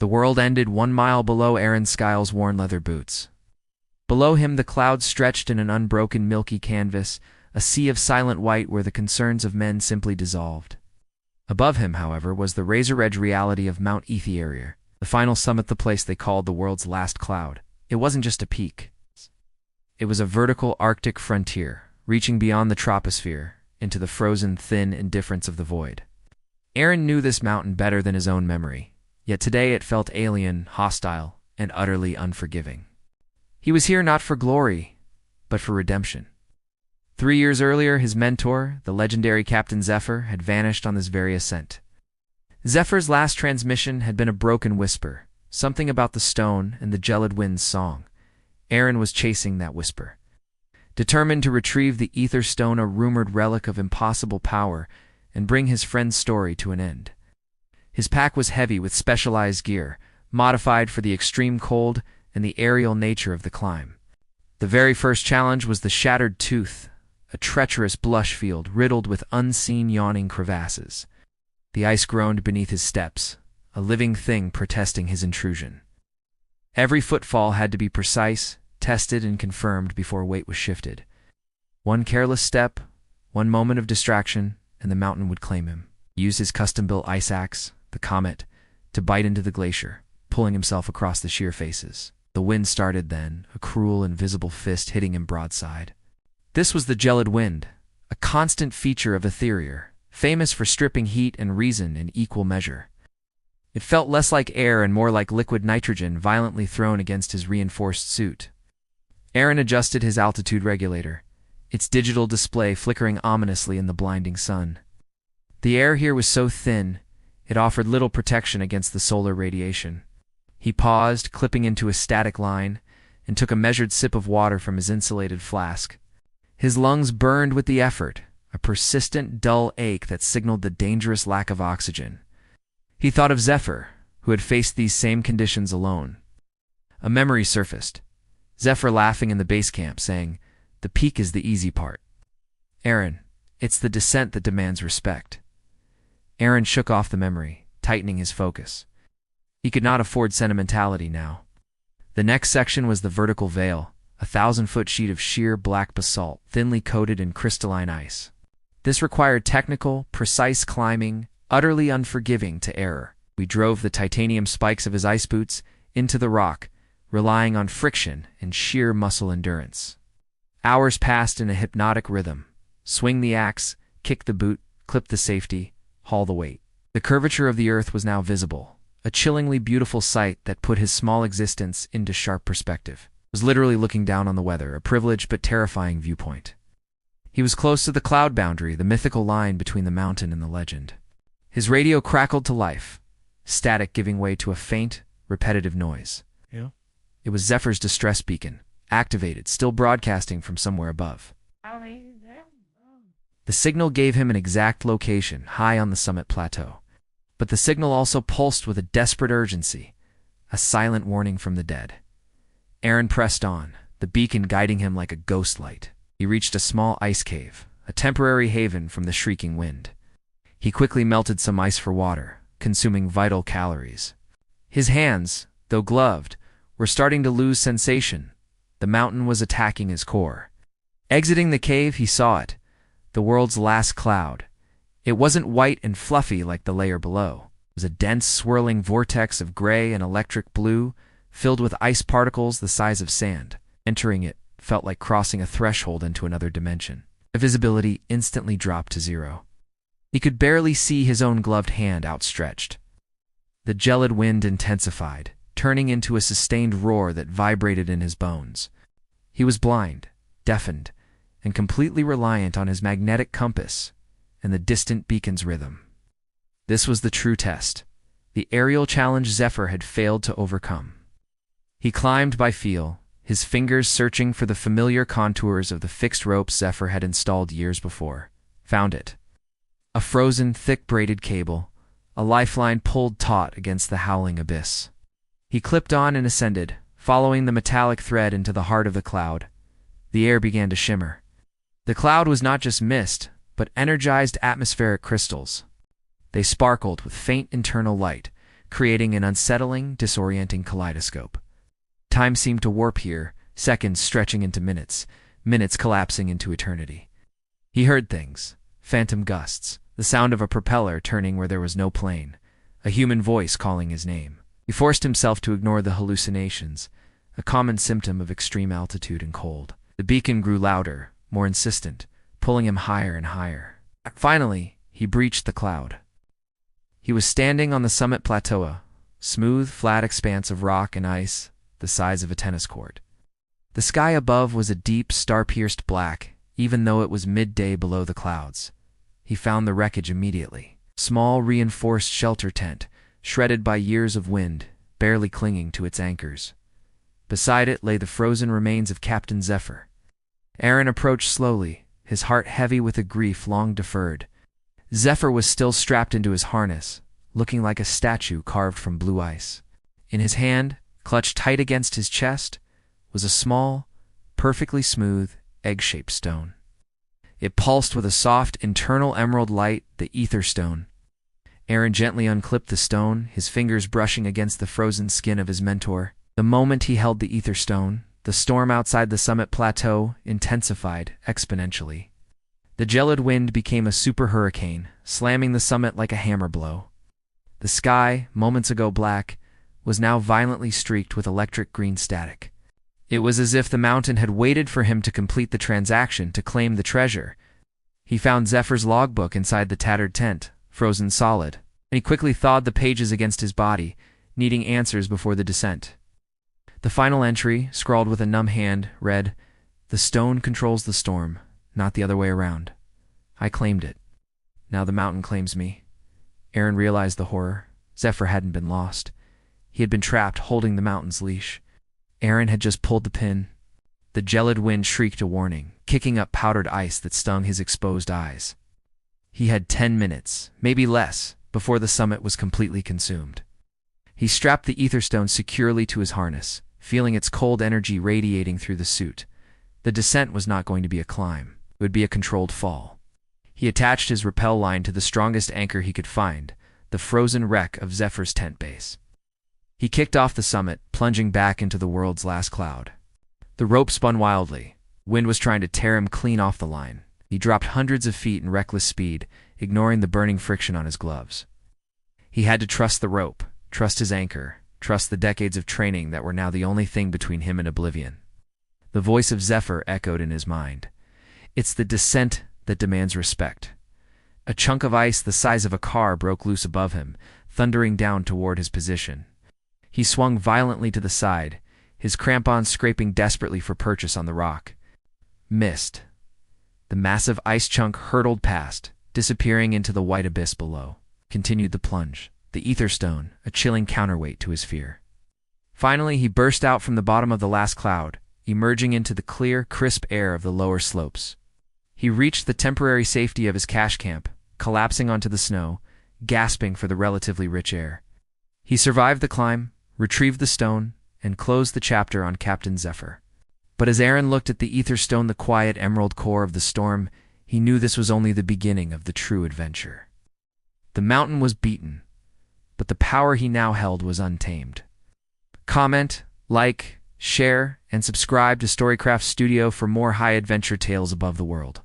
The world ended 1 mile below Aaron Skiles' worn leather boots. Below him the clouds stretched in an unbroken milky canvas, a sea of silent white where the concerns of men simply dissolved. Above him, however, was the razor-edge reality of Mount Ethiaria, the final summit, the place they called the world's last cloud. It wasn't just a peak. It was a vertical Arctic frontier, reaching beyond the troposphere, into the frozen, thin indifference of the void. Aaron knew this mountain better than his own memory, yet today it felt alien, hostile, and utterly unforgiving. He was here not for glory, but for redemption. 3 years earlier, his mentor, the legendary Captain Zephyr, had vanished on this very ascent. Zephyr's last transmission had been a broken whisper, something about the stone and the gelid wind's song. Aaron was chasing that whisper. Determined to retrieve the ether stone, a rumored relic of impossible power, and bring his friend's story to an end. His pack was heavy with specialized gear, modified for the extreme cold and the aerial nature of the climb. The very first challenge was the Shattered Tooth, a treacherous blush field riddled with unseen yawning crevasses. The ice groaned beneath his steps, a living thing protesting his intrusion. Every footfall had to be precise, tested, and confirmed before weight was shifted. One careless step, one moment of distraction, and the mountain would claim him. He used his custom-built ice axe, the Comet, to bite into the glacier, pulling himself across the sheer faces. The wind started then, a cruel, invisible fist hitting him broadside. This was the gelid wind, a constant feature of Ethiaria, famous for stripping heat and reason in equal measure. It felt less like air and more like liquid nitrogen violently thrown against his reinforced suit. Aaron adjusted his altitude regulator, its digital display flickering ominously in the blinding sun. The air here was so thin, it offered little protection against the solar radiation. He paused, clipping into a static line, and took a measured sip of water from his insulated flask. His lungs burned with the effort, a persistent, dull ache that signaled the dangerous lack of oxygen. He thought of Zephyr, who had faced these same conditions alone. A memory surfaced. Zephyr laughing in the base camp, saying, "The peak is the easy part. Aaron, it's the descent that demands respect." Aaron shook off the memory, tightening his focus. He could not afford sentimentality now. The next section was the vertical veil, a 1,000-foot sheet of sheer black basalt, thinly coated in crystalline ice. This required technical, precise climbing, utterly unforgiving to error. We drove the titanium spikes of his ice boots into the rock, relying on friction and sheer muscle endurance. Hours passed in a hypnotic rhythm. Swing the axe, kick the boot, clip the safety, haul the weight. The curvature of the earth was now visible, a chillingly beautiful sight that put his small existence into sharp perspective. He was literally looking down on the weather, a privileged but terrifying viewpoint. He was close to the cloud boundary, the mythical line between the mountain and the legend. His radio crackled to life, static giving way to a faint, repetitive noise. Yeah. It was Zephyr's distress beacon, activated, still broadcasting from somewhere above. The signal gave him an exact location, high on the summit plateau. But the signal also pulsed with a desperate urgency, a silent warning from the dead. Aaron pressed on, the beacon guiding him like a ghost light. He reached a small ice cave, a temporary haven from the shrieking wind. He quickly melted some ice for water, consuming vital calories. His hands, though gloved, were starting to lose sensation. The mountain was attacking his core. Exiting the cave, he saw it, the world's last cloud. It wasn't white and fluffy like the layer below. It was a dense, swirling vortex of gray and electric blue, filled with ice particles the size of sand. Entering it felt like crossing a threshold into another dimension. The visibility instantly dropped to zero. He could barely see his own gloved hand outstretched. The gelid wind intensified, turning into a sustained roar that vibrated in his bones. He was blind, deafened, and completely reliant on his magnetic compass and the distant beacon's rhythm. This was the true test, the aerial challenge Zephyr had failed to overcome. He climbed by feel, his fingers searching for the familiar contours of the fixed ropes Zephyr had installed years before. Found it. A frozen, thick-braided cable, a lifeline pulled taut against the howling abyss. He clipped on and ascended, following the metallic thread into the heart of the cloud. The air began to shimmer. The cloud was not just mist, but energized atmospheric crystals. They sparkled with faint internal light, creating an unsettling, disorienting kaleidoscope. Time seemed to warp here, seconds stretching into minutes, minutes collapsing into eternity. He heard things, phantom gusts, the sound of a propeller turning where there was no plane, a human voice calling his name. He forced himself to ignore the hallucinations, a common symptom of extreme altitude and cold. The beacon grew louder, more insistent, pulling him higher and higher. Finally, he breached the cloud. He was standing on the summit plateau, a smooth, flat expanse of rock and ice, the size of a tennis court. The sky above was a deep, star-pierced black, even though it was midday below the clouds. He found the wreckage immediately. Small, reinforced shelter tent, shredded by years of wind, barely clinging to its anchors. Beside it lay the frozen remains of Captain Zephyr. Aaron approached slowly, his heart heavy with a grief long deferred. Zephyr was still strapped into his harness, looking like a statue carved from blue ice. In his hand, clutched tight against his chest, was a small, perfectly smooth, egg-shaped stone. It pulsed with a soft, internal emerald light, the ether stone. Aaron gently unclipped the stone, his fingers brushing against the frozen skin of his mentor. The moment he held the ether stone, the storm outside the summit plateau intensified exponentially. The gelid wind became a super hurricane, slamming the summit like a hammer blow. The sky, moments ago black, was now violently streaked with electric green static. It was as if the mountain had waited for him to complete the transaction to claim the treasure. He found Zephyr's logbook inside the tattered tent, frozen solid, and he quickly thawed the pages against his body, needing answers before the descent. The final entry, scrawled with a numb hand, read, "The stone controls the storm, not the other way around. I claimed it. Now the mountain claims me." Aaron realized the horror. Zephyr hadn't been lost. He had been trapped, holding the mountain's leash. Aaron had just pulled the pin. The gelid wind shrieked a warning, kicking up powdered ice that stung his exposed eyes. He had 10 minutes, maybe less, before the summit was completely consumed. He strapped the ether stone securely to his harness, feeling its cold energy radiating through the suit. The descent was not going to be a climb. It would be a controlled fall. He attached his rappel line to the strongest anchor he could find, the frozen wreck of Zephyr's tent base. He kicked off the summit, plunging back into the world's last cloud. The rope spun wildly. Wind was trying to tear him clean off the line. He dropped hundreds of feet in reckless speed, ignoring the burning friction on his gloves. He had to trust the rope, trust his anchor, trust the decades of training that were now the only thing between him and oblivion. The voice of Zephyr echoed in his mind. "It's the descent that demands respect." A chunk of ice the size of a car broke loose above him, thundering down toward his position. He swung violently to the side, his crampons scraping desperately for purchase on the rock. Missed. The massive ice chunk hurtled past, disappearing into the white abyss below. Continued the plunge, the ether stone, a chilling counterweight to his fear. Finally, he burst out from the bottom of the last cloud, emerging into the clear, crisp air of the lower slopes. He reached the temporary safety of his cache camp, collapsing onto the snow, gasping for the relatively rich air. He survived the climb, retrieved the stone, and closed the chapter on Captain Zephyr. But as Aaron looked at the ether stone, the quiet emerald core of the storm, he knew this was only the beginning of the true adventure. The mountain was beaten, but the power he now held was untamed. Comment, like, share, and subscribe to Storycraft Studio for more high-adventure tales above the world.